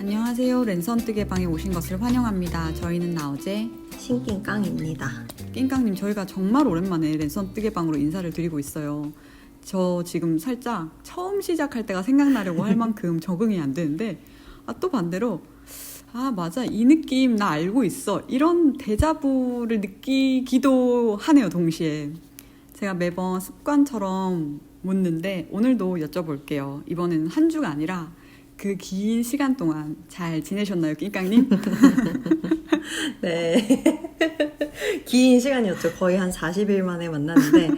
안녕하세요. 랜선 뜨개방에 오신 것을 환영합니다. 저희는 나어제 신낑깡입니다. 낑깡님, 저희가 정말 오랜만에 랜선 뜨개방으로 인사를 드리고 있어요. 저 지금 살짝 처음 시작할 때가 생각나려고 할 만큼 적응이 안 되는데 또 반대로 맞아, 이 느낌 나 알고 있어, 이런 데자부를 느끼기도 하네요. 동시에 제가 매번 습관처럼 묻는데 오늘도 여쭤볼게요. 이번에는 한 주가 아니라 그 긴 시간 동안 잘 지내셨나요, 낑깡님? 네. 긴 시간이었죠. 거의 한 40일 만에 만났는데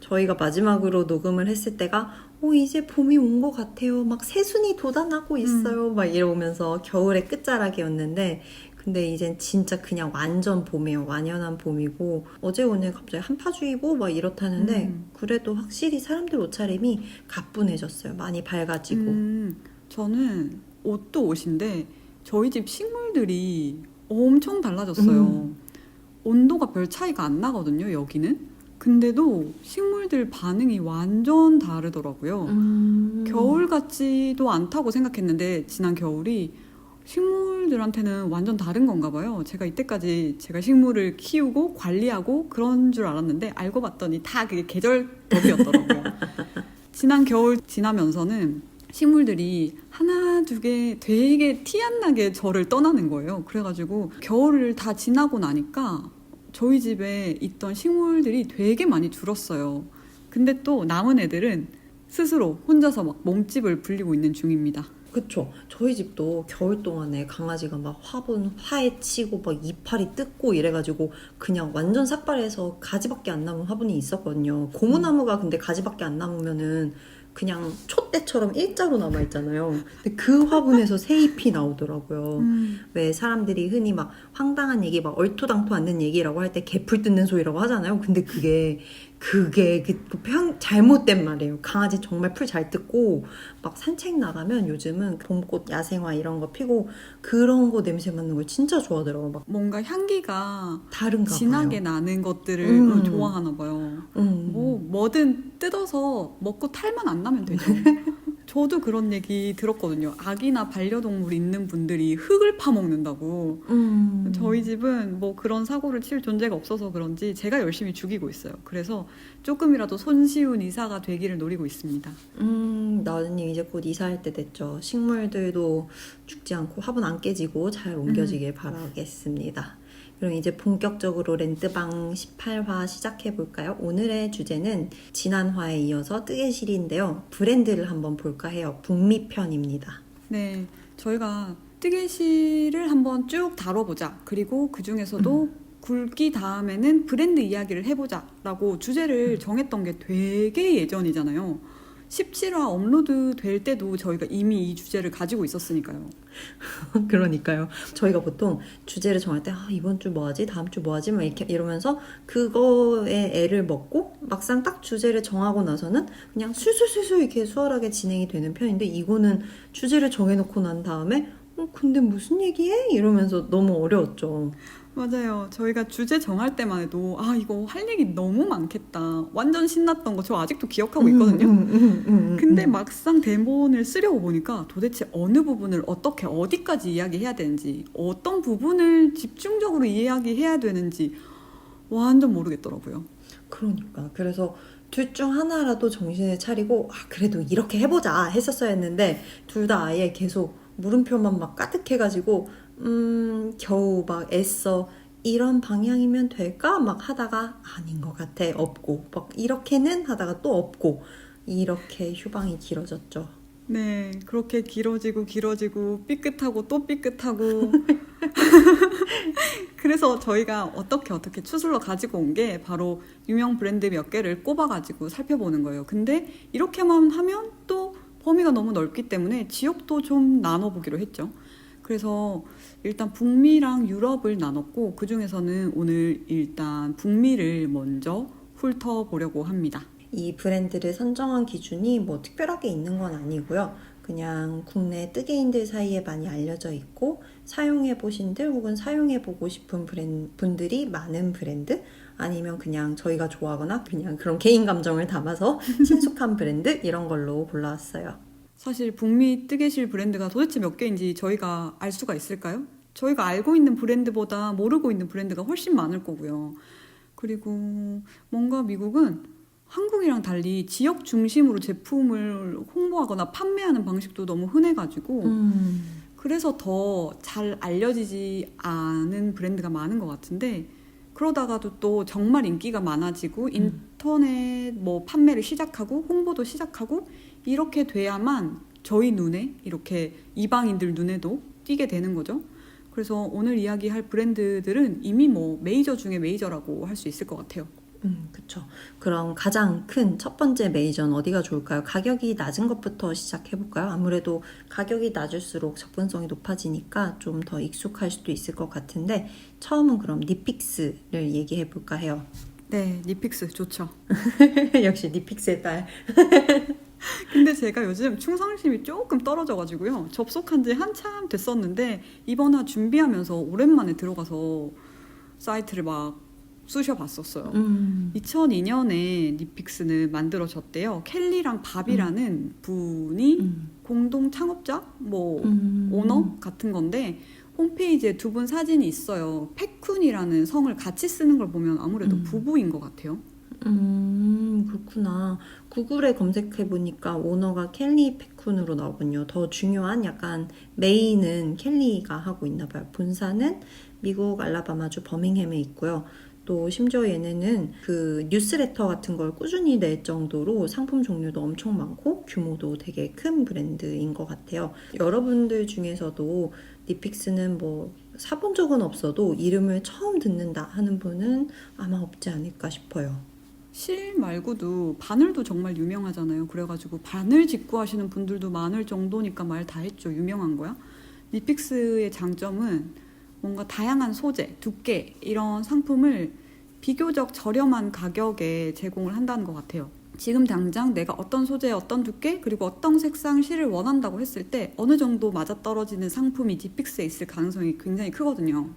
저희가 마지막으로 녹음을 했을 때가 이제 봄이 온 것 같아요. 막 새순이 돋아나고 있어요. 막 이러면서 겨울의 끝자락이었는데 근데 이젠 진짜 그냥 완전 봄이에요. 완연한 봄이고 어제 오늘 갑자기 한파주의보 막 이렇다는데 그래도 확실히 사람들 옷차림이 가뿐해졌어요. 많이 밝아지고. 저는 옷도 옷인데 저희 집 식물들이 엄청 달라졌어요. 온도가 별 차이가 안 나거든요, 여기는. 근데도 식물들 반응이 완전 다르더라고요. 겨울 같지도 않다고 생각했는데 지난 겨울이 식물들한테는 완전 다른 건가 봐요. 제가 이때까지 제가 식물을 키우고 관리하고 그런 줄 알았는데 알고 봤더니 다 그게 계절법이었더라고요. 지난 겨울 지나면서는 식물들이 하나 두 개 되게 티 안 나게 저를 떠나는 거예요. 그래가지고 겨울을 다 지나고 나니까 저희 집에 있던 식물들이 되게 많이 줄었어요. 근데 또 남은 애들은 스스로 혼자서 막 몸집을 불리고 있는 중입니다. 그쵸. 저희 집도 겨울 동안에 강아지가 막 화분 화에 치고 막 이파리 뜯고 이래가지고 그냥 완전 삭발해서 가지밖에 안 남은 화분이 있었거든요. 고무나무가 근데 가지밖에 안 남으면은 그냥 촛대처럼 일자로 남아있잖아요. 근데 그 화분에서 새 잎이 나오더라고요. 왜 사람들이 흔히 막 황당한 얘기, 막 얼토당토 않는 얘기라고 할 때 개풀 뜯는 소리라고 하잖아요. 근데 그게 잘못된 말이에요. 강아지 정말 풀 잘 뜯고 막 산책 나가면 요즘은 봄꽃 야생화 이런 거 피고 그런 거 냄새 맡는 걸 진짜 좋아하더라고요. 막 뭔가 향기가 다른가 진하게 봐요. 나는 것들을 좋아하나 봐요. 음. 뭐든 뜯어서 먹고 탈만 안 나면 되죠. 저도 그런 얘기 들었거든요. 아기나 반려동물 있는 분들이 흙을 파먹는다고. 저희 집은 뭐 그런 사고를 칠 존재가 없어서 그런지 제가 열심히 죽이고 있어요. 그래서 조금이라도 손쉬운 이사가 되기를 노리고 있습니다. 나은님 이제 곧 이사할 때 됐죠. 식물들도 죽지 않고 화분 안 깨지고 잘 옮겨지길 바라겠습니다. 그럼 이제 본격적으로 렌트방 18화 시작해볼까요? 오늘의 주제는 지난 화에 이어서 뜨개실인데요. 브랜드를 한번 볼까 해요. 북미편입니다. 네, 저희가 뜨개실을 한번 쭉 다뤄보자. 그리고 그 중에서도 굵기 다음에는 브랜드 이야기를 해보자 라고 주제를 정했던 게 되게 예전이잖아요. 17화 업로드 될 때도 저희가 이미 이 주제를 가지고 있었으니까요. 그러니까요. 저희가 보통 주제를 정할 때 이번 주 뭐 하지? 다음 주 뭐 하지? 막 이렇게 이러면서 그거에 애를 먹고 막상 딱 주제를 정하고 나서는 그냥 술술술술 이렇게 수월하게 진행이 되는 편인데 이거는 주제를 정해놓고 난 다음에 근데 무슨 얘기해? 이러면서 너무 어려웠죠. 맞아요. 저희가 주제 정할 때만 해도 이거 할 얘기 너무 많겠다, 완전 신났던 거 저 아직도 기억하고 있거든요. 근데 막상 대본을 쓰려고 보니까 도대체 어느 부분을 어떻게 어디까지 이야기해야 되는지, 어떤 부분을 집중적으로 이야기해야 되는지 완전 모르겠더라고요. 그러니까 그래서 둘 중 하나라도 정신을 차리고 그래도 이렇게 해보자 했었어야 했는데 둘 다 아예 계속 물음표만 막 가득해가지고 겨우 막 애써 이런 방향이면 될까? 막 하다가 아닌 것 같아 없고 막 이렇게는 하다가 또 없고 이렇게 휴방이 길어졌죠. 네, 그렇게 길어지고 삐끗하고 또 삐끗하고 그래서 저희가 어떻게 추슬러 가지고 온 게 바로 유명 브랜드 몇 개를 꼽아가지고 살펴보는 거예요. 근데 이렇게만 하면 또 범위가 너무 넓기 때문에 지역도 좀 나눠보기로 했죠. 그래서 일단 북미랑 유럽을 나눴고 그 중에서는 오늘 일단 북미를 먼저 훑어보려고 합니다. 이 브랜드를 선정한 기준이 뭐 특별하게 있는 건 아니고요. 그냥 국내 뜨개인들 사이에 많이 알려져 있고 사용해보신들 혹은 사용해보고 싶은 분들이 많은 브랜드, 아니면 그냥 저희가 좋아하거나 그냥 그런 개인 감정을 담아서 친숙한 브랜드 이런 걸로 골라왔어요. 사실 북미 뜨개실 브랜드가 도대체 몇 개인지 저희가 알 수가 있을까요? 저희가 알고 있는 브랜드보다 모르고 있는 브랜드가 훨씬 많을 거고요. 그리고 뭔가 미국은 한국이랑 달리 지역 중심으로 제품을 홍보하거나 판매하는 방식도 너무 흔해가지고 그래서 더 잘 알려지지 않은 브랜드가 많은 것 같은데 그러다가도 또 정말 인기가 많아지고 인터넷 뭐 판매를 시작하고 홍보도 시작하고 이렇게 돼야만 저희 눈에 이렇게 이방인들 눈에도 띄게 되는 거죠. 그래서 오늘 이야기할 브랜드들은 이미 뭐 메이저 중에 메이저라고 할 수 있을 것 같아요. 그쵸. 그럼 가장 큰 첫 번째 메이저는 어디가 좋을까요? 가격이 낮은 것부터 시작해볼까요? 아무래도 가격이 낮을수록 접근성이 높아지니까 좀 더 익숙할 수도 있을 것 같은데 처음은 그럼 니픽스를 얘기해볼까 해요. 네, 니픽스 좋죠. 역시 니픽스의 딸. 근데 제가 요즘 충성심이 조금 떨어져가지고요. 접속한 지 한참 됐었는데 이번 화 준비하면서 오랜만에 들어가서 사이트를 막 쑤셔봤었어요. 2002년에 니픽스는 만들어졌대요. 켈리랑 밥이라는 분이 공동 창업자, 뭐 오너 같은 건데 홈페이지에 두 분 사진이 있어요. 패쿤이라는 성을 같이 쓰는 걸 보면 아무래도 부부인 것 같아요. 그렇구나. 구글에 검색해보니까 오너가 켈리 패쿤으로 나오군요. 더 중요한 약간 메인은 켈리가 하고 있나 봐요. 본사는 미국 알라바마주 버밍햄에 있고요. 또 심지어 얘네는 그 뉴스레터 같은 걸 꾸준히 낼 정도로 상품 종류도 엄청 많고 규모도 되게 큰 브랜드인 것 같아요. 여러분들 중에서도 니픽스는 뭐 사본 적은 없어도 이름을 처음 듣는다 하는 분은 아마 없지 않을까 싶어요. 실 말고도 바늘도 정말 유명하잖아요. 그래가지고 바늘 직구하시는 분들도 많을 정도니까 말 다 했죠. 유명한 거야. 니픽스의 장점은 뭔가 다양한 소재, 두께 이런 상품을 비교적 저렴한 가격에 제공을 한다는 것 같아요. 지금 당장 내가 어떤 소재, 어떤 두께, 그리고 어떤 색상 실을 원한다고 했을 때 어느 정도 맞아떨어지는 상품이 니픽스에 있을 가능성이 굉장히 크거든요.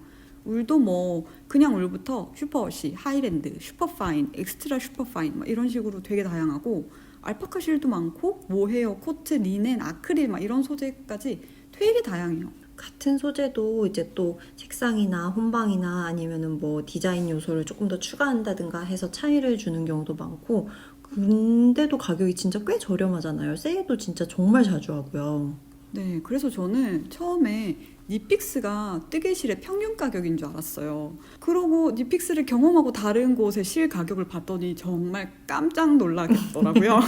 울도 뭐 그냥 울부터 슈퍼워시, 하이랜드, 슈퍼파인, 엑스트라 슈퍼파인 막 이런 식으로 되게 다양하고 알파카 실도 많고 모헤어, 코트, 리넨, 아크릴 막 이런 소재까지 되게 다양해요. 같은 소재도 이제 또 색상이나 혼방이나 아니면은 뭐 디자인 요소를 조금 더 추가한다든가 해서 차이를 주는 경우도 많고 근데도 가격이 진짜 꽤 저렴하잖아요. 세일도 진짜 정말 자주 하고요. 네, 그래서 저는 처음에 니픽스가 뜨개실의 평균 가격인 줄 알았어요. 그러고 니픽스를 경험하고 다른 곳의 실 가격을 봤더니 정말 깜짝 놀라겠더라고요.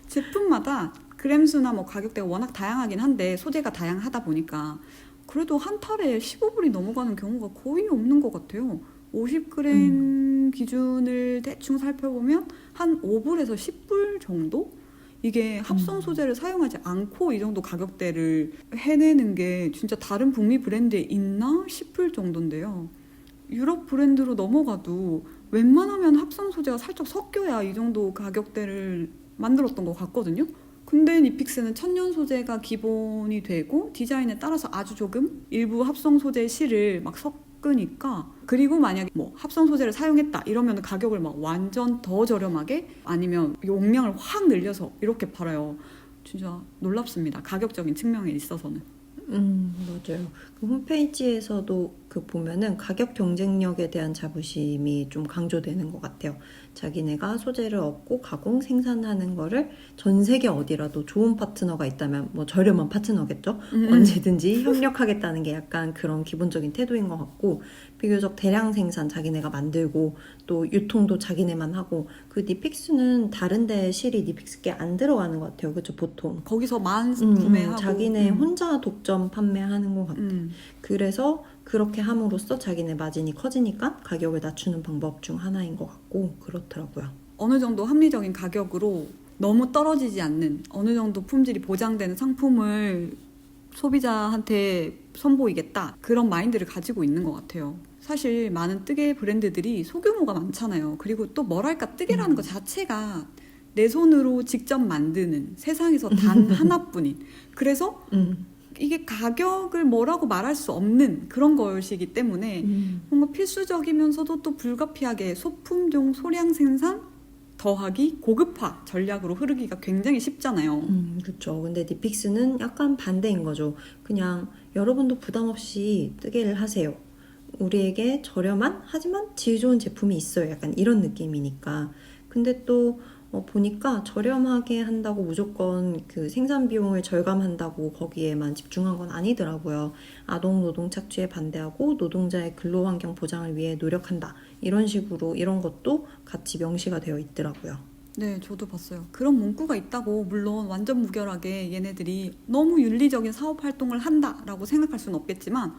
제품마다 그램수나 뭐 가격대가 워낙 다양하긴 한데 소재가 다양하다 보니까 그래도 한 탈에 15불이 넘어가는 경우가 거의 없는 것 같아요. 50g 기준을 대충 살펴보면 한 5불에서 10불 정도? 이게 합성 소재를 사용하지 않고 이 정도 가격대를 해내는 게 진짜 다른 북미 브랜드에 있나 싶을 정도인데요. 유럽 브랜드로 넘어가도 웬만하면 합성 소재가 살짝 섞여야 이 정도 가격대를 만들었던 것 같거든요. 근데 니픽스는 천연 소재가 기본이 되고 디자인에 따라서 아주 조금 일부 합성 소재 실을 막 섞으니까 그리고 만약에 뭐 합성 소재를 사용했다 이러면 가격을 막 완전 더 저렴하게 아니면 용량을 확 늘려서 이렇게 팔아요. 진짜 놀랍습니다. 가격적인 측면에 있어서는. 맞아요. 그 홈페이지에서도 그 보면은 가격 경쟁력에 대한 자부심이 좀 강조되는 것 같아요. 자기네가 소재를 얻고 가공 생산하는 거를 전 세계 어디라도 좋은 파트너가 있다면 뭐 저렴한 파트너겠죠? 언제든지 협력하겠다는 게 약간 그런 기본적인 태도인 것 같고 비교적 대량 생산 자기네가 만들고 또 유통도 자기네만 하고 그 니픽스는 다른 데 실이 니픽스 게 안 들어가는 것 같아요. 그렇죠? 보통. 거기서만 구매하고 자기네 혼자 독점 판매하는 것 같아. 그래서 그렇게 함으로써 자기네 마진이 커지니까 가격을 낮추는 방법 중 하나인 것 같고 그렇더라고요. 어느 정도 합리적인 가격으로 너무 떨어지지 않는 어느 정도 품질이 보장되는 상품을 소비자한테 선보이겠다 그런 마인드를 가지고 있는 것 같아요. 사실 많은 뜨개 브랜드들이 소규모가 많잖아요. 그리고 또 뭐랄까 뜨개라는 것 자체가 내 손으로 직접 만드는 세상에서 단 하나뿐인 그래서 이게 가격을 뭐라고 말할 수 없는 그런 것이기 때문에 뭔가 필수적이면서도 또 불가피하게 소품종 소량 생산 더하기 고급화 전략으로 흐르기가 굉장히 쉽잖아요. 그렇죠. 근데 니픽스는 약간 반대인 거죠. 그냥 여러분도 부담 없이 뜨개를 하세요. 우리에게 저렴한 하지만 질 좋은 제품이 있어요. 약간 이런 느낌이니까. 근데 또 보니까 저렴하게 한다고 무조건 그 생산 비용을 절감한다고 거기에만 집중한 건 아니더라고요. 아동 노동 착취에 반대하고 노동자의 근로 환경 보장을 위해 노력한다. 이런 식으로 이런 것도 같이 명시가 되어 있더라고요. 네, 저도 봤어요. 그런 문구가 있다고 물론 완전 무결하게 얘네들이 너무 윤리적인 사업 활동을 한다라고 생각할 수는 없겠지만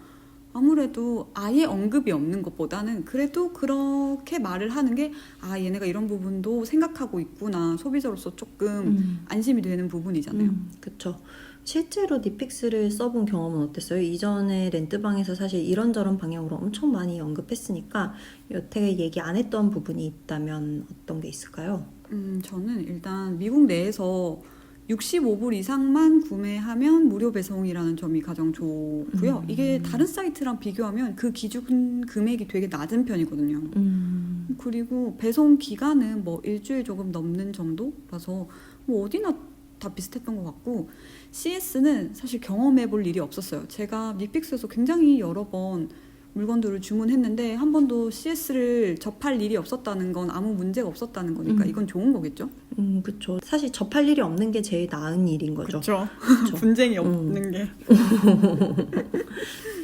아무래도 아예 언급이 없는 것보다는 그래도 그렇게 말을 하는 게 얘네가 이런 부분도 생각하고 있구나. 소비자로서 조금 안심이 되는 부분이잖아요. 그쵸. 실제로 니픽스를 써본 경험은 어땠어요? 이전에 렌트방에서 사실 이런저런 방향으로 엄청 많이 언급했으니까 여태 얘기 안 했던 부분이 있다면 어떤 게 있을까요? 저는 일단 미국 내에서 65불 이상만 구매하면 무료 배송이라는 점이 가장 좋고요. 이게 다른 사이트랑 비교하면 그 기준 금액이 되게 낮은 편이거든요. 그리고 배송 기간은 뭐 일주일 조금 넘는 정도라서 뭐 어디나 다 비슷했던 것 같고 CS는 사실 경험해 볼 일이 없었어요. 제가 니픽스에서 굉장히 여러 번 물건들을 주문했는데 한 번도 CS를 접할 일이 없었다는 건 아무 문제가 없었다는 거니까 이건 좋은 거겠죠? 그쵸. 사실 접할 일이 없는 게 제일 나은 일인 거죠. 그렇죠. 분쟁이 없는 게.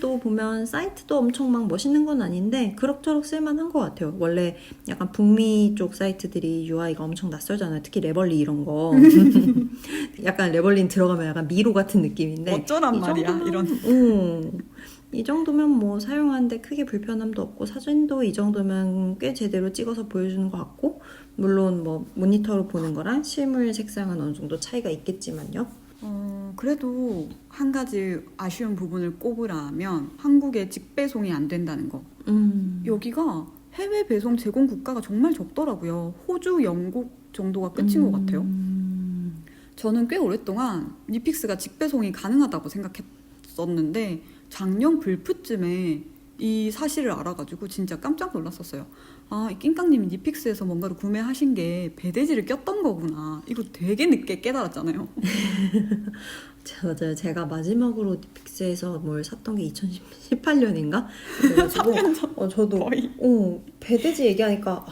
또 보면 사이트도 엄청 막 멋있는 건 아닌데 그럭저럭 쓸만한 것 같아요. 원래 약간 북미 쪽 사이트들이 UI가 엄청 낯설잖아요. 특히 레벌리 이런 거. 약간 레벌린 들어가면 약간 미로 같은 느낌인데 어쩌란 말이야 이런. 이 정도면 뭐 사용하는데 크게 불편함도 없고 사진도 이 정도면 꽤 제대로 찍어서 보여주는 것 같고 물론 뭐 모니터로 보는 거랑 실물 색상은 어느 정도 차이가 있겠지만요. 그래도 한 가지 아쉬운 부분을 꼽으라면 한국에 직배송이 안 된다는 거. 여기가 해외 배송 제공 국가가 정말 적더라고요. 호주, 영국 정도가 끝인 것 같아요. 저는 꽤 오랫동안 니픽스가 직배송이 가능하다고 생각했었는데 작년 불프쯤에 이 사실을 알아가지고 진짜 깜짝 놀랐었어요. 이 낑깡님이 니픽스에서 뭔가를 구매하신 게 배대지를 꼈던 거구나. 이거 되게 늦게 깨달았잖아요. 맞아요. 제가 마지막으로 니픽스에서 뭘 샀던 게 2018년인가? 3년 전. 저도 거의. 배대지 얘기하니까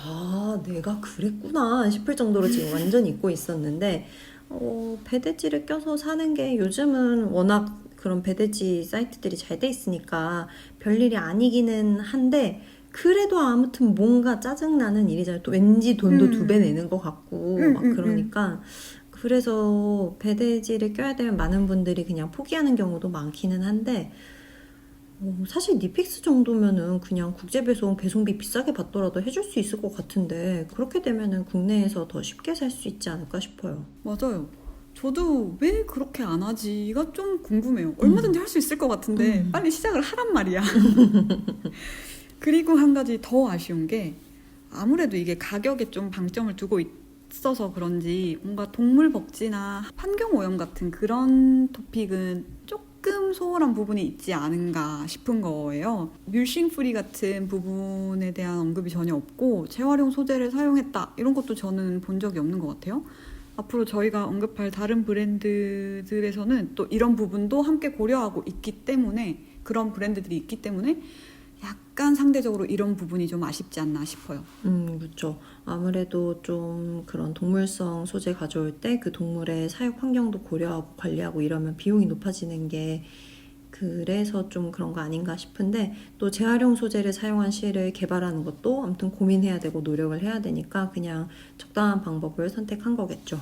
내가 그랬구나 싶을 정도로 지금 완전 잊고 있었는데 배대지를 껴서 사는 게 요즘은 워낙 그런 배대지 사이트들이 잘 돼 있으니까 별일이 아니기는 한데 그래도 아무튼 뭔가 짜증나는 일이잖아요. 또 왠지 돈도 2배 내는 것 같고 막 그러니까 그래서 배대지를 껴야 되면 많은 분들이 그냥 포기하는 경우도 많기는 한데 사실 니픽스 정도면은 그냥 국제 배송 배송비 비싸게 받더라도 해줄 수 있을 것 같은데 그렇게 되면은 국내에서 더 쉽게 살 수 있지 않을까 싶어요. 맞아요. 저도 왜 그렇게 안 하지가 좀 궁금해요. 얼마든지 할 수 있을 것 같은데 빨리 시작을 하란 말이야. 그리고 한 가지 더 아쉬운 게 아무래도 이게 가격에 좀 방점을 두고 있어서 그런지 뭔가 동물 복지나 환경오염 같은 그런 토픽은 조금 소홀한 부분이 있지 않은가 싶은 거예요. 뮬싱 프리 같은 부분에 대한 언급이 전혀 없고 재활용 소재를 사용했다 이런 것도 저는 본 적이 없는 것 같아요. 앞으로 저희가 언급할 다른 브랜드들에서는 또 이런 부분도 함께 고려하고 있기 때문에 그런 브랜드들이 있기 때문에 약간 상대적으로 이런 부분이 좀 아쉽지 않나 싶어요. 그렇죠. 아무래도 좀 그런 동물성 소재 가져올 때 그 동물의 사육 환경도 고려하고 관리하고 이러면 비용이 높아지는 게 그래서 좀 그런 거 아닌가 싶은데 또 재활용 소재를 사용한 실을 개발하는 것도 아무튼 고민해야 되고 노력을 해야 되니까 그냥 적당한 방법을 선택한 거겠죠.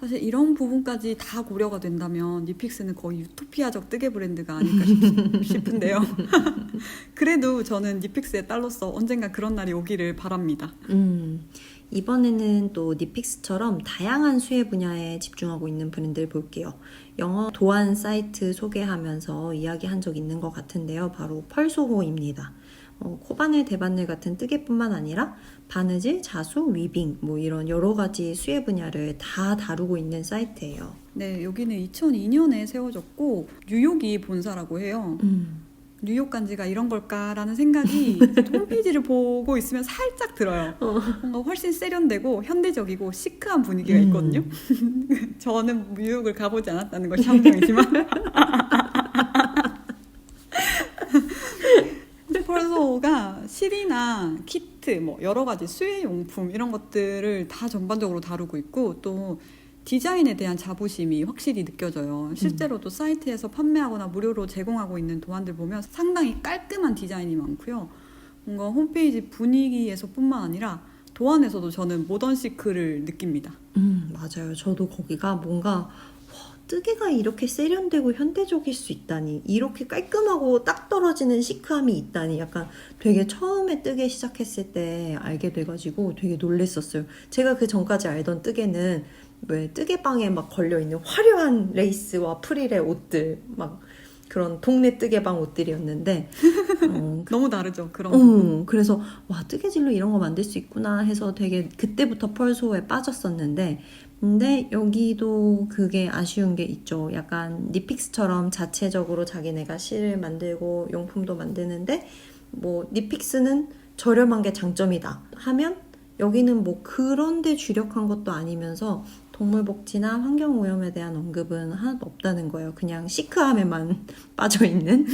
사실 이런 부분까지 다 고려가 된다면 니픽스는 거의 유토피아적 뜨개 브랜드가 아닐까 싶은데요. 그래도 저는 니픽스의 딸로서 언젠가 그런 날이 오기를 바랍니다. 이번에는 또 니픽스처럼 다양한 수혜 분야에 집중하고 있는 브랜드를 볼게요. 영어 도안 사이트 소개하면서 이야기한 적 있는 것 같은데요. 바로 펄소호입니다. 코바늘, 대바늘 같은 뜨개뿐만 아니라 바느질, 자수, 위빙 뭐 이런 여러 가지 수혜 분야를 다 다루고 있는 사이트예요. 네, 여기는 2002년에 세워졌고 뉴욕이 본사라고 해요. 뉴욕 간지가 이런 걸까라는 생각이 홈페이지를 보고 있으면 살짝 들어요. 뭔가 훨씬 세련되고 현대적이고 시크한 분위기가 있거든요. 저는 뉴욕을 가보지 않았다는 것이 함정이지만 펄소가 실이나 키트, 뭐 여러 가지 수혜용품 이런 것들을 다 전반적으로 다루고 있고 또 디자인에 대한 자부심이 확실히 느껴져요. 실제로도 사이트에서 판매하거나 무료로 제공하고 있는 도안들 보면 상당히 깔끔한 디자인이 많고요. 뭔가 홈페이지 분위기에서 뿐만 아니라 도안에서도 저는 모던 시크를 느낍니다. 맞아요. 저도 거기가 뭔가 와, 뜨개가 이렇게 세련되고 현대적일 수 있다니, 이렇게 깔끔하고 딱 떨어지는 시크함이 있다니, 약간 되게 처음에 뜨개 시작했을 때 알게 돼가지고 되게 놀랬었어요. 제가 그 전까지 알던 뜨개는 왜 뜨개방에 막 걸려있는 화려한 레이스와 프릴의 옷들, 막 그런 동네 뜨개방 옷들이었는데 너무 다르죠, 그런. 그래서 와, 뜨개질로 이런 거 만들 수 있구나 해서 되게 그때부터 펄소에 빠졌었는데, 근데 여기도 그게 아쉬운 게 있죠. 약간 니픽스처럼 자체적으로 자기네가 실을 만들고 용품도 만드는데, 뭐 니픽스는 저렴한 게 장점이다 하면 여기는 뭐 그런 데 주력한 것도 아니면서 동물복지나 환경오염에 대한 언급은 하나도 없다는 거예요. 그냥 시크함에만 빠져있는.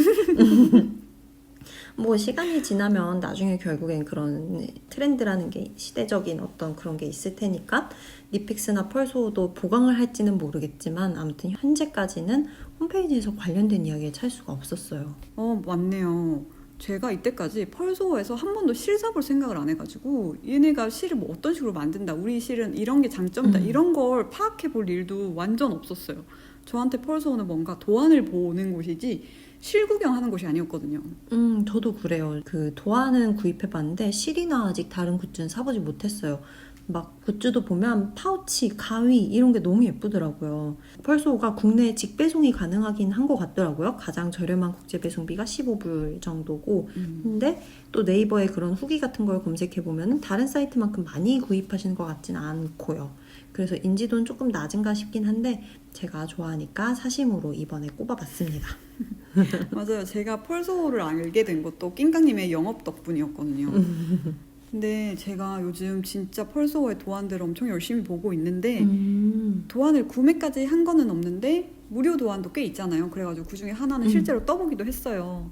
뭐 시간이 지나면 나중에 결국엔 그런 트렌드라는 게, 시대적인 어떤 그런 게 있을 테니까 니픽스나 펄소도 보강을 할지는 모르겠지만 아무튼 현재까지는 홈페이지에서 관련된 이야기를 찾을 수가 없었어요. 맞네요. 제가 이때까지 펄소에서 한 번도 실 사볼 생각을 안 해가지고 얘네가 실을 뭐 어떤 식으로 만든다, 우리 실은 이런 게 장점이다, 이런 걸 파악해 볼 일도 완전 없었어요. 저한테 펄소는 뭔가 도안을 보는 곳이지 실 구경하는 곳이 아니었거든요. 저도 그래요. 그 도안은 구입해봤는데 실이나 아직 다른 굿즈는 사보지 못했어요. 막 굿즈도 보면 파우치, 가위 이런 게 너무 예쁘더라고요. 펄소가 국내에 직배송이 가능하긴 한 것 같더라고요. 가장 저렴한 국제 배송비가 15불 정도고, 근데 또 네이버에 그런 후기 같은 걸 검색해보면 다른 사이트만큼 많이 구입하시는 것 같지는 않고요. 그래서 인지도는 조금 낮은가 싶긴 한데 제가 좋아하니까 사심으로 이번에 꼽아봤습니다. 맞아요. 제가 펄소를 알게 된 것도 낑깡님의 영업 덕분이었거든요. 근데 제가 요즘 진짜 펄소의 도안들을 엄청 열심히 보고 있는데 도안을 구매까지 한 거는 없는데 무료 도안도 꽤 있잖아요. 그래가지고 그중에 하나는 실제로 떠보기도 했어요.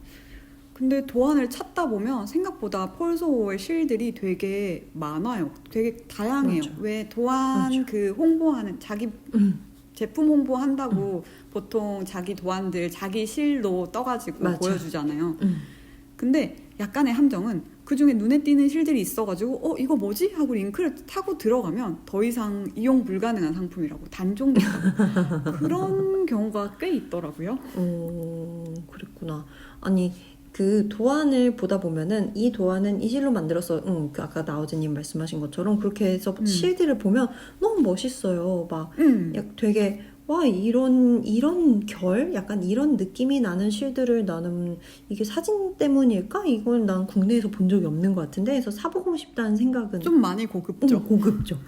근데 도안을 찾다 보면 생각보다 펄소의 실들이 되게 많아요. 되게 다양해요. 맞아. 왜 도안 맞아. 그 홍보하는 자기 제품 홍보한다고 보통 자기 도안들 자기 실로 떠가지고 맞아. 보여주잖아요. 근데 약간의 함정은 그중에 눈에 띄는 실들이 있어가지고 이거 뭐지? 하고 링크를 타고 들어가면 더 이상 이용 불가능한 상품이라고 단종됐다고 그런 경우가 꽤 있더라고요. 그랬구나. 아니, 그 도안을 보다 보면은 이 도안은 이 실로 만들어서 그 아까 나우즈님 말씀하신 것처럼 그렇게 해서 실들을 보면 너무 멋있어요. 막 되게 와, 이런 결? 약간 이런 느낌이 나는 실들을 나는 이게 사진 때문일까? 이걸 난 국내에서 본 적이 없는 것 같은데 해서 사보고 싶다는 생각은 좀 많이 고급죠. 고급죠.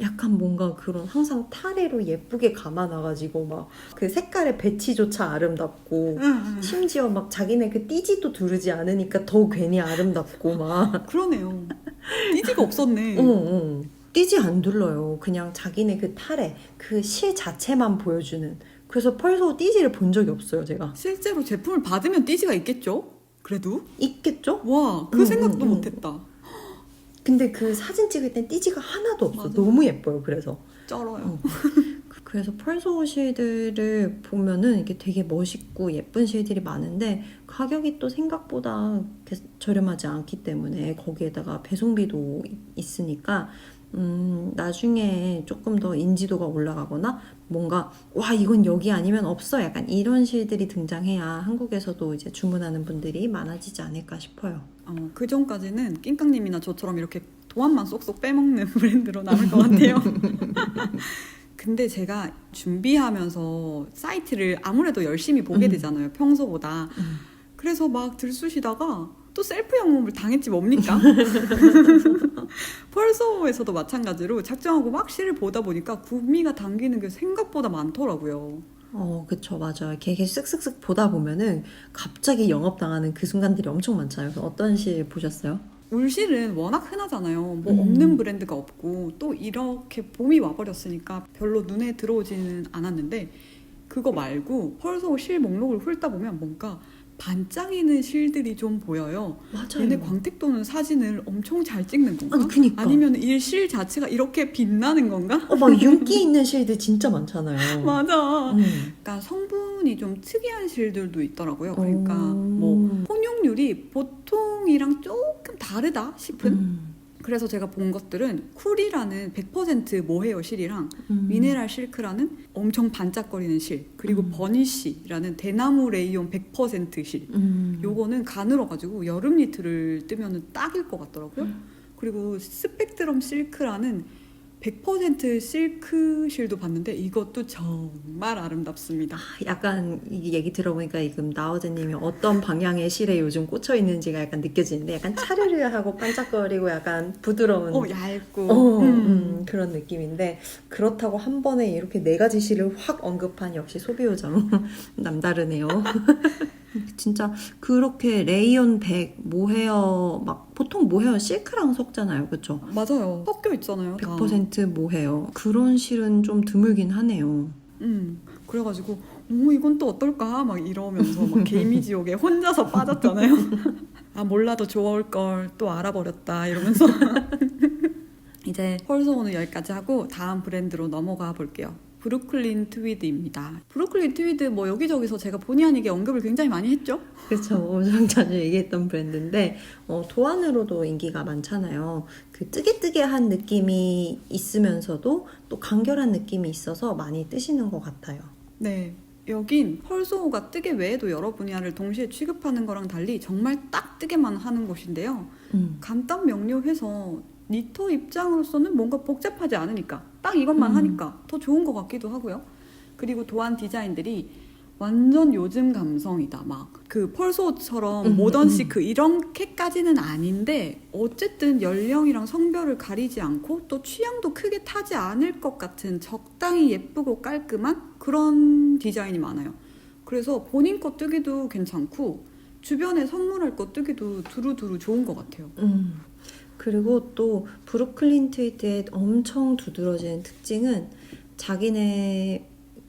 약간 뭔가 그런 항상 타레로 예쁘게 감아놔가지고 막 그 색깔의 배치조차 아름답고 심지어 막 자기네 그 띠지도 두르지 않으니까 더 괜히 아름답고 막 그러네요. 띠지가 없었네. 띠지 안 둘러요. 그냥 자기네 그 타레 그 실 자체만 보여주는. 그래서 펄소 띠지를 본 적이 없어요, 제가. 실제로 제품을 받으면 띠지가 있겠죠? 그래도? 있겠죠? 와, 그 생각도 못했다. 근데 그 사진 찍을 땐 띠지가 하나도 없어. 맞아. 너무 예뻐요. 그래서 쩔어요. 그래서 펄소 실들을 보면은 이게 되게 멋있고 예쁜 실들이 많은데 가격이 또 생각보다 저렴하지 않기 때문에 거기에다가 배송비도 있으니까 나중에 조금 더 인지도가 올라가거나 뭔가 와, 이건 여기 아니면 없어, 약간 이런 실들이 등장해야 한국에서도 이제 주문하는 분들이 많아지지 않을까 싶어요. 그 전까지는 낑깡님이나 저처럼 이렇게 도안만 쏙쏙 빼먹는 브랜드로 남을 것 같아요. 근데 제가 준비하면서 사이트를 아무래도 열심히 보게 되잖아요, 평소보다. 그래서 막 들쑤시다가 또 셀프 영업을 당했지 뭡니까? 펄소에서도 마찬가지로 작정하고 막 실을 보다 보니까 구미가 당기는 게 생각보다 많더라고요. 그쵸, 맞아요. 이렇게 쓱쓱쓱 보다 보면은 갑자기 영업당하는 그 순간들이 엄청 많잖아요. 그래서 어떤 시 보셨어요? 울실은 워낙 흔하잖아요. 뭐 음. 없는 브랜드가 없고 또 이렇게 봄이 와버렸으니까 별로 눈에 들어오지는 않았는데 그거 말고 펄소 실 목록을 훑다 보면 뭔가 반짝이는 실들이 좀 보여요. 맞아요. 얘네 광택도는 사진을 엄청 잘 찍는 건가? 아니, 그니까. 아니면 이 실 자체가 이렇게 빛나는 건가? 막 윤기 있는 실들 진짜 많잖아요. 맞아. 음. 그러니까 성분이 좀 특이한 실들도 있더라고요. 그러니까 오. 뭐 혼용률이 보통이랑 조금 다르다 싶은. 음. 그래서 제가 본 것들은 쿨이라는 100% 모헤어 실이랑 음. 미네랄 실크라는 엄청 반짝거리는 실, 그리고 버니쉬라는 대나무 레이온 100% 실. 요거는 가늘어가지고 여름 니트를 뜨면 딱일 것 같더라고요. 그리고 스펙트럼 실크라는 100% 실크 실도 봤는데 이것도 정말 아름답습니다. 약간 이 얘기 들어보니까 지금 나어제님이 어떤 방향의 실에 요즘 꽂혀 있는지가 약간 느껴지는데 약간 차르르하고 반짝거리고 약간 부드러운 얇고 그런 느낌인데 그렇다고 한 번에 이렇게 4가지 실을 확 언급한 역시 소비요정 남다르네요. 진짜 그렇게 레이온 100 모헤어 막 보통 모헤어 실크랑 섞잖아요, 그렇죠? 맞아요. 섞여 있잖아요. 다. 100% 모헤어 그런 실은 좀 드물긴 하네요. 그래가지고 이건 또 어떨까 막 이러면서 막 개미지옥에 혼자서 빠졌잖아요. 아 몰라도 좋을 걸 또 알아버렸다 이러면서 이제 펄소오는 여기까지 하고 다음 브랜드로 넘어가 볼게요. 브루클린 트위드입니다. 브루클린 트위드 뭐 여기저기서 제가 본의 아니게 언급을 굉장히 많이 했죠. 그렇죠. 엄청 자주 얘기했던 브랜드인데 도안으로도 인기가 많잖아요. 그 뜨개뜨개한 느낌이 있으면서도 또 간결한 느낌이 있어서 많이 뜨시는 것 같아요. 네. 여긴 펄소오가 뜨개 외에도 여러 분야를 동시에 취급하는 거랑 달리 정말 딱 뜨개만 하는 곳인데요. 간단 명료해서 니터 입장으로서는 뭔가 복잡하지 않으니까 딱 이것만 하니까 더 좋은 것 같기도 하고요. 그리고 도안 디자인들이 완전 요즘 감성이다. 막 그 펄소처럼 모던 시크 이렇게까지는 아닌데 어쨌든 연령이랑 성별을 가리지 않고 또 취향도 크게 타지 않을 것 같은 적당히 예쁘고 깔끔한 그런 디자인이 많아요. 그래서 본인 거 뜨기도 괜찮고 주변에 선물할 거 뜨기도 두루두루 좋은 것 같아요. 그리고 또 브루클린 트위드의 엄청 두드러지는 특징은 자기네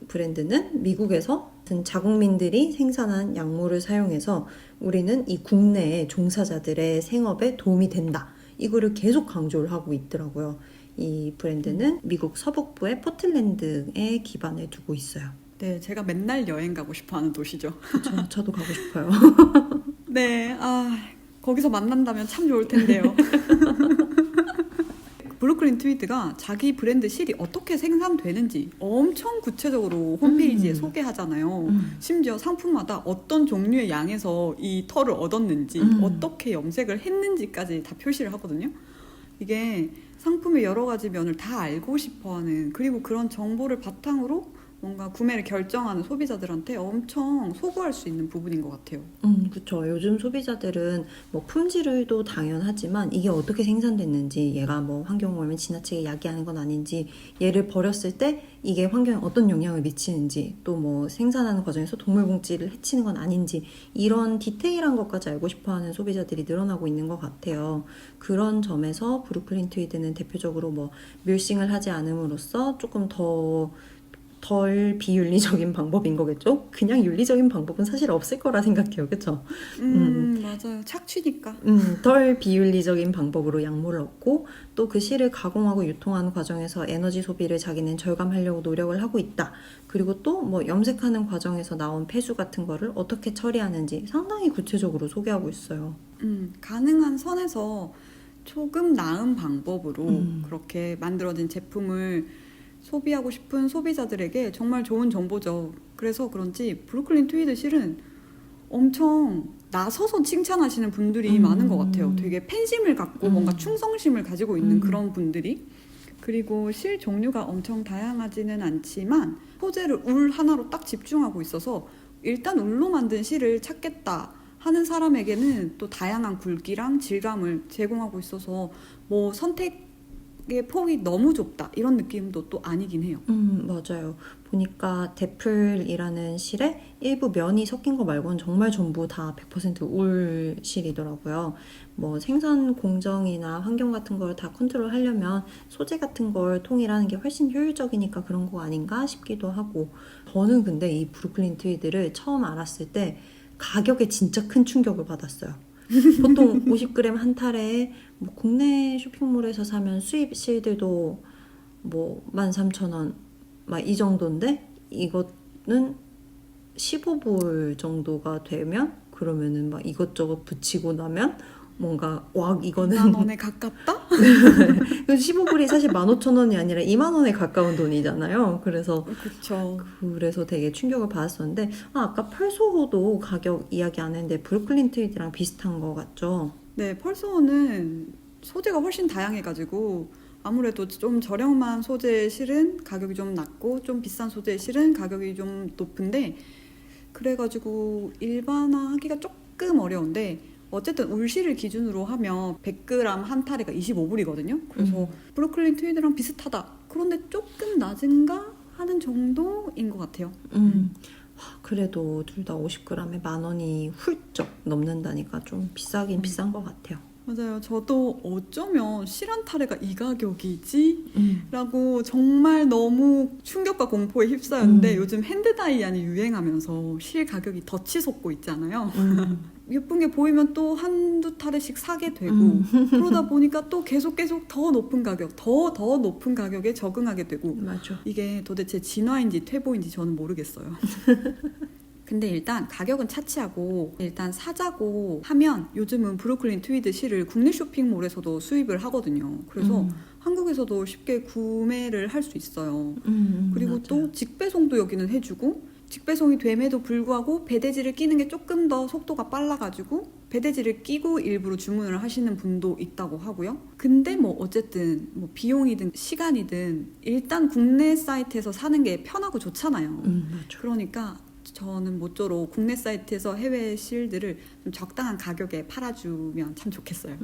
브랜드는 미국에서 자국민들이 생산한 약물을 사용해서 우리는 이 국내의 종사자들의 생업에 도움이 된다. 이거를 계속 강조를 하고 있더라고요. 이 브랜드는 미국 서북부의 포틀랜드에 기반을 두고 있어요. 네, 제가 맨날 여행 가고 싶어하는 도시죠. 저도 가고 싶어요. 네, 거기서 만난다면 참 좋을 텐데요. 브루클린 트위드가 자기 브랜드 실이 어떻게 생산되는지 엄청 구체적으로 홈페이지에 소개하잖아요. 심지어 상품마다 어떤 종류의 양에서 이 털을 얻었는지 어떻게 염색을 했는지까지 다 표시를 하거든요. 이게 상품의 여러 가지 면을 다 알고 싶어하는, 그리고 그런 정보를 바탕으로 뭔가 구매를 결정하는 소비자들한테 엄청 소구할 수 있는 부분인 것 같아요. 그렇죠. 요즘 소비자들은 뭐 품질도 당연하지만 이게 어떻게 생산됐는지, 얘가 뭐 환경오염을 지나치게 야기하는 건 아닌지, 얘를 버렸을 때 이게 환경에 어떤 영향을 미치는지, 또 뭐 생산하는 과정에서 동물봉지를 해치는 건 아닌지, 이런 디테일한 것까지 알고 싶어하는 소비자들이 늘어나고 있는 것 같아요. 그런 점에서 브루클린 트위드는 대표적으로 뭐 뮬싱을 하지 않음으로써 조금 덜 비윤리적인 방법인 거겠죠? 그냥 윤리적인 방법은 사실 없을 거라 생각해요. 그쵸? 맞아요. 착취니까. 덜 비윤리적인 방법으로 약물을 얻고 또 그 실을 가공하고 유통하는 과정에서 에너지 소비를 자기는 절감하려고 노력을 하고 있다. 그리고 또 뭐 염색하는 과정에서 나온 폐수 같은 거를 어떻게 처리하는지 상당히 구체적으로 소개하고 있어요. 가능한 선에서 조금 나은 방법으로 그렇게 만들어진 제품을 소비하고 싶은 소비자들에게 정말 좋은 정보죠. 그래서 그런지 브루클린 트위드 실은 엄청 나서서 칭찬하시는 분들이 많은 것 같아요. 되게 팬심을 갖고 뭔가 충성심을 가지고 있는 그런 분들이. 그리고 실 종류가 엄청 다양하지는 않지만 소재를 울 하나로 딱 집중하고 있어서 일단 울로 만든 실을 찾겠다 하는 사람에게는 또 다양한 굵기랑 질감을 제공하고 있어서 뭐 선택 가격의 폭이 너무 좁다 이런 느낌도 또 아니긴 해요. 맞아요. 보니까 데플이라는 실에 일부 면이 섞인 거 말고는 정말 전부 다 100% 울 실이더라고요. 뭐 생산 공정이나 환경 같은 걸 다 컨트롤 하려면 소재 같은 걸 통일하는 게 훨씬 효율적이니까 그런 거 아닌가 싶기도 하고, 저는 근데 이 브루클린 트위드를 처음 알았을 때 가격에 진짜 큰 충격을 받았어요. 보통 50g 한 탈에 뭐 국내 쇼핑몰에서 사면 수입 실들도 뭐 13,000원 막 이 정도인데 이거는 15불 정도가 되면, 그러면은 막 이것저것 붙이고 나면 뭔가 와 이거는 2만 원에 가깝다? 15불이 사실 15,000원이 아니라 2만 원에 가까운 돈이잖아요. 그래서 그렇죠. 되게 충격을 받았었는데, 아까 펄소호도 가격 이야기 안 했는데 브루클린 트위드랑 비슷한 거 같죠? 네, 펄소는 소재가 훨씬 다양해가지고 아무래도 좀 저렴한 소재의 실은 가격이 좀 낮고 좀 비싼 소재의 실은 가격이 좀 높은데, 그래가지고 일반화하기가 조금 어려운데 어쨌든 울실을 기준으로 하면 100g 한 타리가 25불이거든요. 그래서 브루클린 트위드랑 비슷하다. 그런데 조금 낮은가 하는 정도인 것 같아요. 그래도 둘 다 50g에 10,000원이 훌쩍 넘는다니까 좀 비싸긴 비싼 것 같아요. 맞아요. 저도 어쩌면 실 한 타래가 이 가격이지? 라고 정말 너무 충격과 공포에 휩싸였는데 요즘 핸드다이안이 유행하면서 실 가격이 더 치솟고 있잖아요. 예쁜 게 보이면 또 한두 타래씩 사게 되고 그러다 보니까 또 계속 더 높은 가격, 더 높은 가격에 적응하게 되고, 맞아. 이게 도대체 진화인지 퇴보인지 저는 모르겠어요. 근데 일단 가격은 차치하고 일단 사자고 하면 요즘은 브루클린 트위드 실을 국내 쇼핑몰에서도 수입을 하거든요. 그래서 한국에서도 쉽게 구매를 할 수 있어요. 그리고 맞아요. 또 직배송도 여기는 해주고, 직배송이 됨에도 불구하고 배대지를 끼는 게 조금 더 속도가 빨라가지고 배대지를 끼고 일부러 주문을 하시는 분도 있다고 하고요. 근데 뭐 어쨌든 뭐 비용이든 시간이든 일단 국내 사이트에서 사는 게 편하고 좋잖아요. 맞아. 그러니까 저는 모쪼록 국내 사이트에서 해외 실들을 좀 적당한 가격에 팔아주면 참 좋겠어요.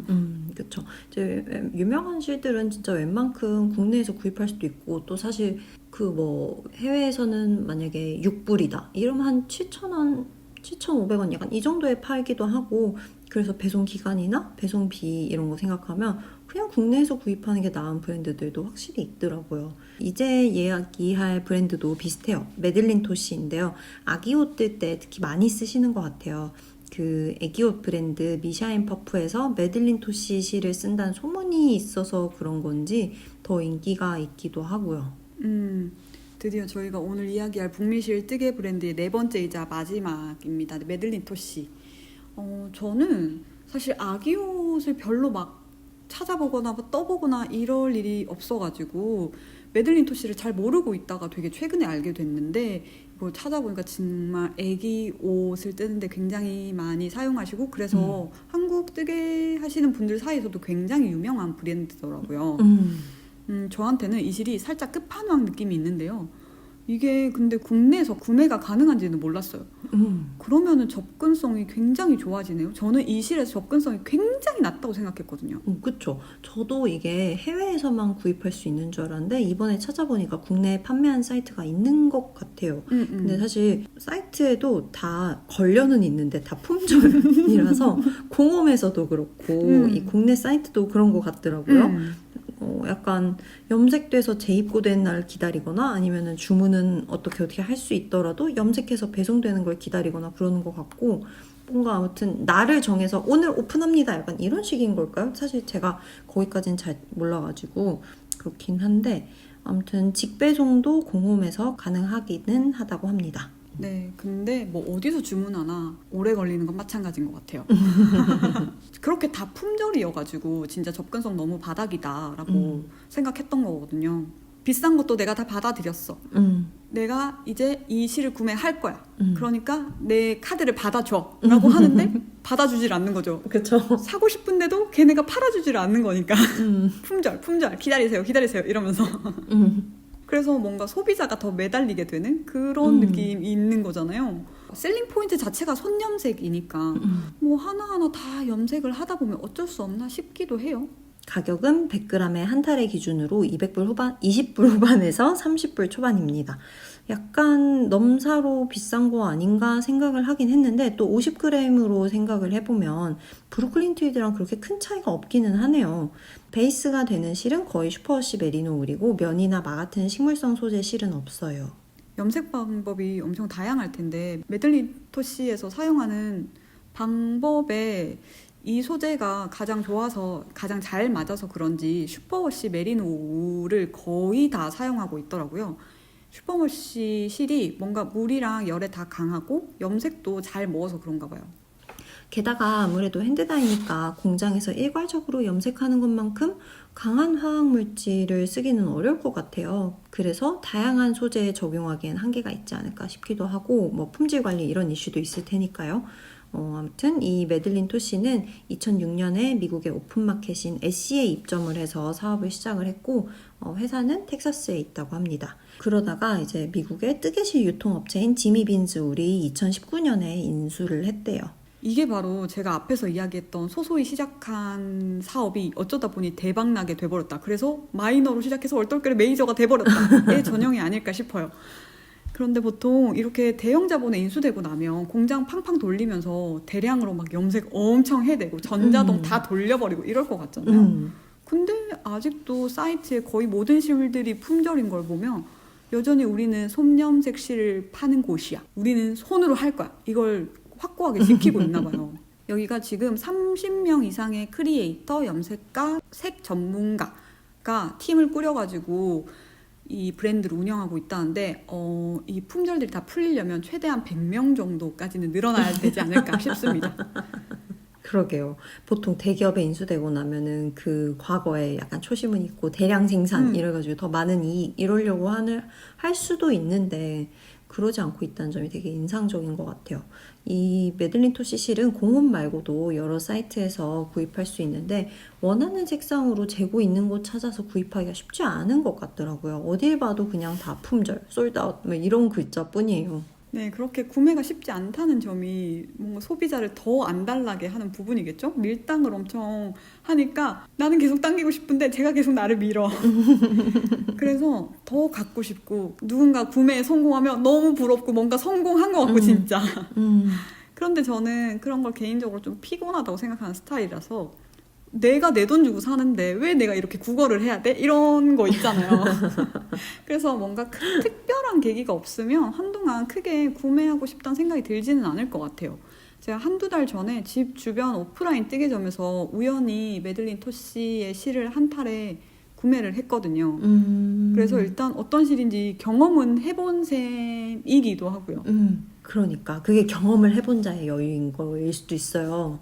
그쵸. 이제 유명한 실들은 진짜 웬만큼 국내에서 구입할 수도 있고, 또 사실 그 뭐 해외에서는 만약에 6불이다 이러면 한 7,000원, 7,500원 약간 이 정도에 팔기도 하고, 그래서 배송 기간이나 배송비 이런 거 생각하면 그냥 국내에서 구입하는 게 나은 브랜드들도 확실히 있더라고요. 이제 이야기할 브랜드도 비슷해요. 메들린 토시인데요. 아기 옷 뜰 때 특히 많이 쓰시는 것 같아요. 그 애기옷 브랜드 미샤 앤 퍼프에서 메들린 토시 실을 쓴다는 소문이 있어서 그런 건지 더 인기가 있기도 하고요. 드디어 저희가 오늘 이야기할 북미실 뜨개 브랜드의 네 번째이자 마지막입니다. 메들린 토시. 저는 사실 아기 옷을 별로 막 찾아보거나 떠보거나 이럴 일이 없어가지고 메들린 토시를 잘 모르고 있다가 되게 최근에 알게 됐는데, 이걸 찾아보니까 정말 애기 옷을 뜨는데 굉장히 많이 사용하시고, 그래서 한국 뜨개 하시는 분들 사이에서도 굉장히 유명한 브랜드더라고요. 저한테는 이 실이 살짝 끝판왕 느낌이 있는데요. 이게 근데 국내에서 구매가 가능한지는 몰랐어요. 그러면은 접근성이 굉장히 좋아지네요. 저는 이 실에서 접근성이 굉장히 낮다고 생각했거든요. 그쵸. 저도 이게 해외에서만 구입할 수 있는 줄 알았는데 이번에 찾아보니까 국내에 판매한 사이트가 있는 것 같아요. 근데 사실 사이트에도 다 걸려는 있는데 다 품절이라서 공홈에서도 그렇고 이 국내 사이트도 그런 것 같더라고요. 약간 염색돼서 재입고된 날 기다리거나 아니면은 주문은 어떻게 할 수 있더라도 염색해서 배송되는 걸 기다리거나 그러는 것 같고, 뭔가 아무튼 날을 정해서 오늘 오픈합니다 약간 이런 식인 걸까요? 사실 제가 거기까지는 잘 몰라가지고 그렇긴 한데, 아무튼 직배송도 공홈에서 가능하기는 하다고 합니다. 네, 근데 뭐 어디서 주문하나 오래 걸리는 건 마찬가지인 것 같아요. 그렇게 다 품절이어가지고 진짜 접근성 너무 바닥이다라고 생각했던 거거든요. 비싼 것도 내가 다 받아들였어. 내가 이제 이 실을 구매할 거야. 그러니까 내 카드를 받아줘 라고 하는데 받아주질 않는 거죠. 그쵸. 사고 싶은데도 걔네가 팔아주질 않는 거니까 품절 기다리세요 이러면서 그래서 뭔가 소비자가 더 매달리게 되는 그런 느낌이 있는 거잖아요. 셀링 포인트 자체가 손염색이니까 뭐 하나하나 다 염색을 하다 보면 어쩔 수 없나 싶기도 해요. 가격은 100g에 한 탈의 기준으로 200불 후반, 20불 후반에서 30불 초반입니다. 약간 넘사로 비싼 거 아닌가 생각을 하긴 했는데 또 50g으로 생각을 해보면 브루클린 트위드랑 그렇게 큰 차이가 없기는 하네요. 베이스가 되는 실은 거의 슈퍼워시 메리노 울이고 면이나 마 같은 식물성 소재 실은 없어요. 염색 방법이 엄청 다양할 텐데 메들린 토시에서 사용하는 방법에 이 소재가 가장 좋아서 가장 잘 맞아서 그런지 슈퍼워시 메리노 울을 거의 다 사용하고 있더라고요. 슈퍼워시 실이 뭔가 물이랑 열에 다 강하고 염색도 잘 먹어서 그런가 봐요. 게다가 아무래도 핸드다이니까 공장에서 일괄적으로 염색하는 것만큼 강한 화학물질을 쓰기는 어려울 것 같아요. 그래서 다양한 소재에 적용하기엔 한계가 있지 않을까 싶기도 하고 뭐 품질 관리 이런 이슈도 있을 테니까요. 아무튼 이 메들린 토시는 2006년에 미국의 오픈마켓인 SC에 입점을 해서 사업을 시작을 했고 회사는 텍사스에 있다고 합니다. 그러다가 이제 미국의 뜨개실 유통업체인 지미 빈즈 울이 2019년에 인수를 했대요. 이게 바로 제가 앞에서 이야기했던 소소히 시작한 사업이 어쩌다 보니 대박나게 돼버렸다. 그래서 마이너로 시작해서 얼떨결에 메이저가 돼버렸다의 전형이 아닐까 싶어요. 그런데 보통 이렇게 대형 자본에 인수되고 나면 공장 팡팡 돌리면서 대량으로 막 염색 엄청 해대고 전자동 다 돌려버리고 이럴 것 같잖아요. 근데 아직도 사이트에 거의 모든 실들이 품절인 걸 보면 여전히 우리는 솜염색 실을 파는 곳이야. 우리는 손으로 할 거야. 이걸 확고하게 지키고 있나 봐요. 여기가 지금 30명 이상의 크리에이터, 염색가, 색 전문가가 팀을 꾸려가지고 이 브랜드를 운영하고 있다는데 이 품절들이 다 풀리려면 최대한 100명 정도까지는 늘어나야 되지 않을까 싶습니다. 그러게요. 보통 대기업에 인수되고 나면은 그 과거에 약간 초심은 있고 대량 생산 이래가지고 더 많은 이익 이러려고 할 수도 있는데 그러지 않고 있다는 점이 되게 인상적인 것 같아요. 이 메들린 토시 실은 공홈 말고도 여러 사이트에서 구입할 수 있는데 원하는 색상으로 재고 있는 곳 찾아서 구입하기가 쉽지 않은 것 같더라고요. 어딜 봐도 그냥 다 품절, 솔드아웃 뭐 이런 글자뿐이에요. 네, 그렇게 구매가 쉽지 않다는 점이 뭔가 소비자를 더 안달나게 하는 부분이겠죠? 밀당을 엄청 하니까 나는 계속 당기고 싶은데 제가 계속 나를 밀어. 그래서 더 갖고 싶고 누군가 구매에 성공하면 너무 부럽고 뭔가 성공한 것 같고 진짜. 그런데 저는 그런 걸 개인적으로 좀 피곤하다고 생각하는 스타일이라서 내가 내 돈 주고 사는데 왜 내가 이렇게 구걸을 해야 돼? 이런 거 있잖아요. 그래서 뭔가 큰 특별한 계기가 없으면 한동안 크게 구매하고 싶다는 생각이 들지는 않을 것 같아요. 제가 한두 달 전에 집 주변 오프라인 뜨개점에서 우연히 메들린 토시의 실을 한 탈에 구매를 했거든요. 그래서 일단 어떤 실인지 경험은 해본 셈이기도 하고요. 그러니까 그게 경험을 해본 자의 여유인 거일 수도 있어요.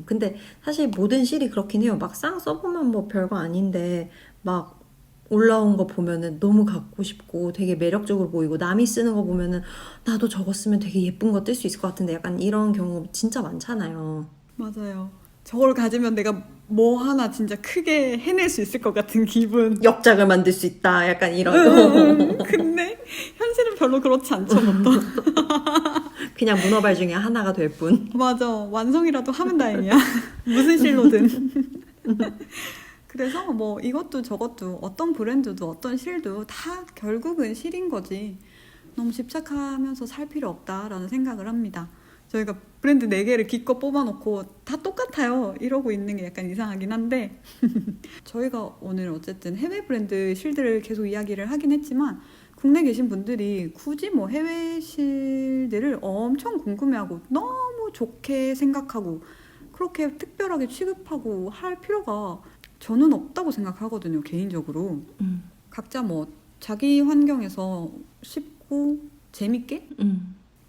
근데 사실 모든 실이 그렇긴 해요. 막상 써보면 뭐 별거 아닌데 막 올라온 거 보면은 너무 갖고 싶고 되게 매력적으로 보이고 남이 쓰는 거 보면은 나도 저거 쓰면 되게 예쁜 거 뜰 수 있을 것 같은데 약간 이런 경우 진짜 많잖아요. 맞아요. 저걸 가지면 내가 뭐 하나 진짜 크게 해낼 수 있을 것 같은 기분. 역작을 만들 수 있다. 약간 이런 거. 근데 현실은 별로 그렇지 않죠, 보통. 그냥 문어발 중에 하나가 될 뿐. 맞아. 완성이라도 하면 다행이야. 무슨 실로든. 그래서 뭐 이것도 저것도 어떤 브랜드도 어떤 실도 다 결국은 실인 거지. 너무 집착하면서 살 필요 없다라는 생각을 합니다. 저희가 브랜드 4개를 기껏 뽑아놓고 다 똑같아요 이러고 있는 게 약간 이상하긴 한데 저희가 오늘 어쨌든 해외 브랜드 실들을 계속 이야기를 하긴 했지만 국내에 계신 분들이 굳이 뭐 해외 실들을 엄청 궁금해하고 너무 좋게 생각하고 그렇게 특별하게 취급하고 할 필요가 저는 없다고 생각하거든요, 개인적으로. 각자 뭐 자기 환경에서 쉽고 재밌게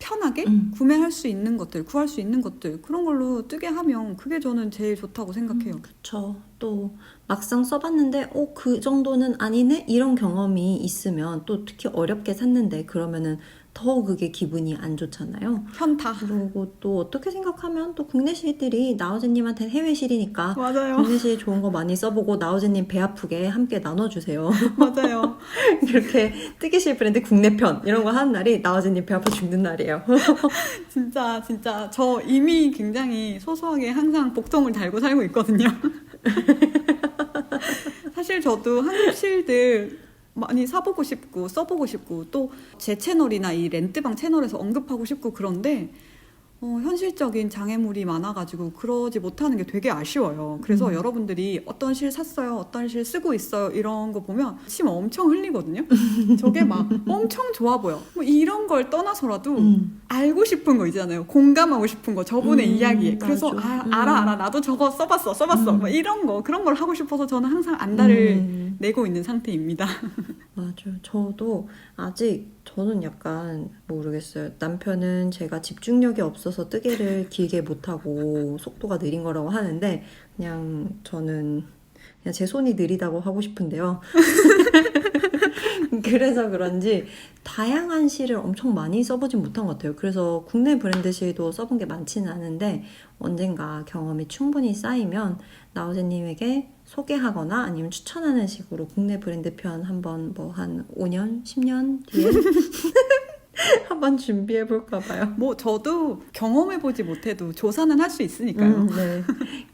편하게 구매할 수 있는 것들, 구할 수 있는 것들 그런 걸로 뜨게 하면 그게 저는 제일 좋다고 생각해요. 그쵸. 또 막상 써봤는데 그 정도는 아니네? 이런 경험이 있으면 또 특히 어렵게 샀는데 그러면은 더 그게 기분이 안 좋잖아요. 현타. 그리고 또 어떻게 생각하면 또 국내 실들이 나우즈님한테는 해외 실이니까 맞아요. 국내 실 좋은 거 많이 써보고 나우즈님 배 아프게 함께 나눠주세요. 맞아요. 이렇게 뜨개실 브랜드 국내 편 이런 거 하는 날이 나우즈님 배 아파 죽는 날이에요. 진짜 저 이미 굉장히 소소하게 항상 복통을 달고 살고 있거든요. 사실 저도 한국 실들 많이 사보고 싶고 써보고 싶고 또 제 채널이나 이 렌트방 채널에서 언급하고 싶고 그런데 현실적인 장애물이 많아가지고 그러지 못하는 게 되게 아쉬워요. 그래서 여러분들이 어떤 실 샀어요, 어떤 실 쓰고 있어요 이런 거 보면 침 엄청 흘리거든요. 저게 막 엄청 좋아 보여. 뭐 이런 걸 떠나서라도 알고 싶은 거 있잖아요. 공감하고 싶은 거 저분의 이야기에. 그래서 맞아. 알아 나도 저거 써봤어 뭐 이런 거 그런 걸 하고 싶어서 저는 항상 안달을 내고 있는 상태입니다. 맞아요. 저도 아직 저는 약간 모르겠어요. 남편은 제가 집중력이 없어서 뜨개를 길게 못하고 속도가 느린 거라고 하는데 그냥 저는 그냥 제 손이 느리다고 하고 싶은데요. 그래서 그런지 다양한 실을 엄청 많이 써보진 못한 것 같아요. 그래서 국내 브랜드 실도 써본 게 많지는 않은데 언젠가 경험이 충분히 쌓이면 나우재님에게 소개하거나 아니면 추천하는 식으로 국내 브랜드 편 한번 뭐 한 5년, 10년 뒤에 한번 준비해 볼까 봐요. 뭐 저도 경험해보지 못해도 조사는 할 수 있으니까요. 네.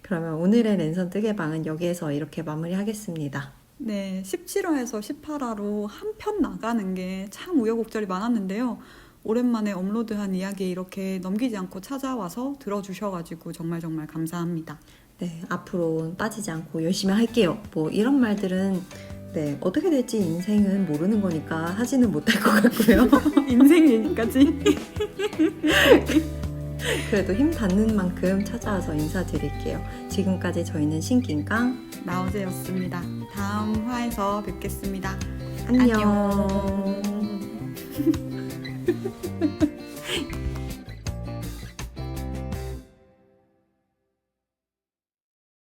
그러면 오늘의 랜선 뜨개방은 여기에서 이렇게 마무리하겠습니다. 네, 17화에서 18화로 한 편 나가는 게 참 우여곡절이 많았는데요. 오랜만에 업로드한 이야기 이렇게 넘기지 않고 찾아와서 들어주셔가지고 정말 감사합니다. 네, 앞으로 빠지지 않고 열심히 할게요. 뭐 이런 말들은 네, 어떻게 될지 인생은 모르는 거니까 하지는 못할 것 같고요. 인생 얘기까지. 그래도 힘 닿는 만큼 찾아와서 인사드릴게요. 지금까지 저희는 신긴깡 나우재였습니다. 다음 화에서 뵙겠습니다. 안녕.